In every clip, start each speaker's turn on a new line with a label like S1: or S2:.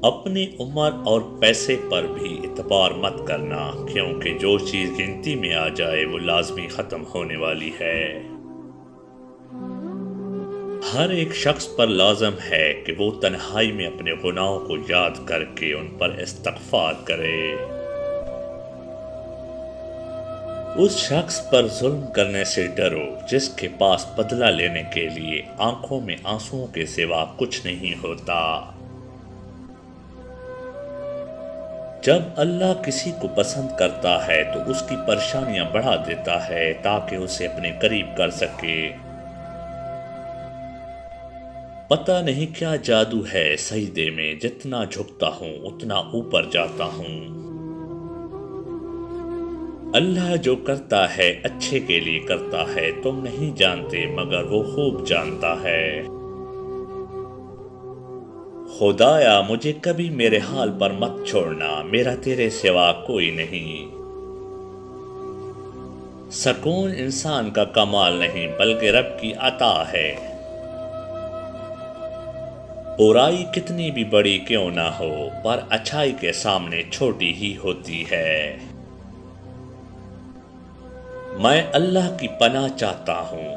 S1: اپنی عمر اور پیسے پر بھی اعتبار مت کرنا، کیونکہ جو چیز گنتی میں آ جائے وہ لازمی ختم ہونے والی ہے۔ ہر ایک شخص پر لازم ہے کہ وہ تنہائی میں اپنے گناہوں کو یاد کر کے ان پر استغفار کرے۔ اس شخص پر ظلم کرنے سے ڈرو جس کے پاس بدلہ لینے کے لیے آنکھوں میں آنسوؤں کے سوا کچھ نہیں ہوتا۔ جب اللہ کسی کو پسند کرتا ہے تو اس کی پریشانیاں بڑھا دیتا ہے تاکہ اسے اپنے قریب کر سکے۔ پتہ نہیں کیا جادو ہے سجدے میں، جتنا جھکتا ہوں اتنا اوپر جاتا ہوں۔ اللہ جو کرتا ہے اچھے کے لیے کرتا ہے، تم نہیں جانتے مگر وہ خوب جانتا ہے۔ خدایا مجھے کبھی میرے حال پر مت چھوڑنا، میرا تیرے سوا کوئی نہیں۔ سکون انسان کا کمال نہیں بلکہ رب کی عطا ہے۔ برائی کتنی بھی بڑی کیوں نہ ہو پر اچھائی کے سامنے چھوٹی ہی ہوتی ہے۔ میں اللہ کی پناہ چاہتا ہوں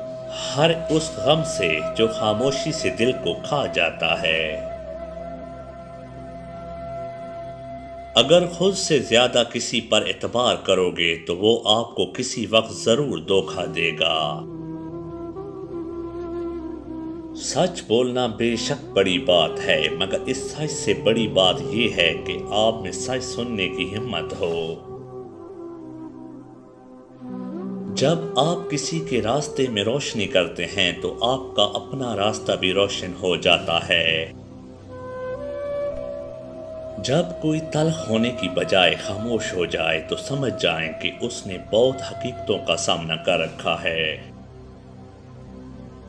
S1: ہر اس غم سے جو خاموشی سے دل کو کھا جاتا ہے۔ اگر خود سے زیادہ کسی پر اعتبار کرو گے تو وہ آپ کو کسی وقت ضرور دھوکہ دے گا۔ سچ بولنا بے شک بڑی بات ہے، مگر اس سچ سے بڑی بات یہ ہے کہ آپ میں سچ سننے کی ہمت ہو۔ جب آپ کسی کے راستے میں روشنی کرتے ہیں تو آپ کا اپنا راستہ بھی روشن ہو جاتا ہے۔ جب کوئی تلخ ہونے کی بجائے خاموش ہو جائے تو سمجھ جائیں کہ اس نے بہت حقیقتوں کا سامنا کر رکھا ہے۔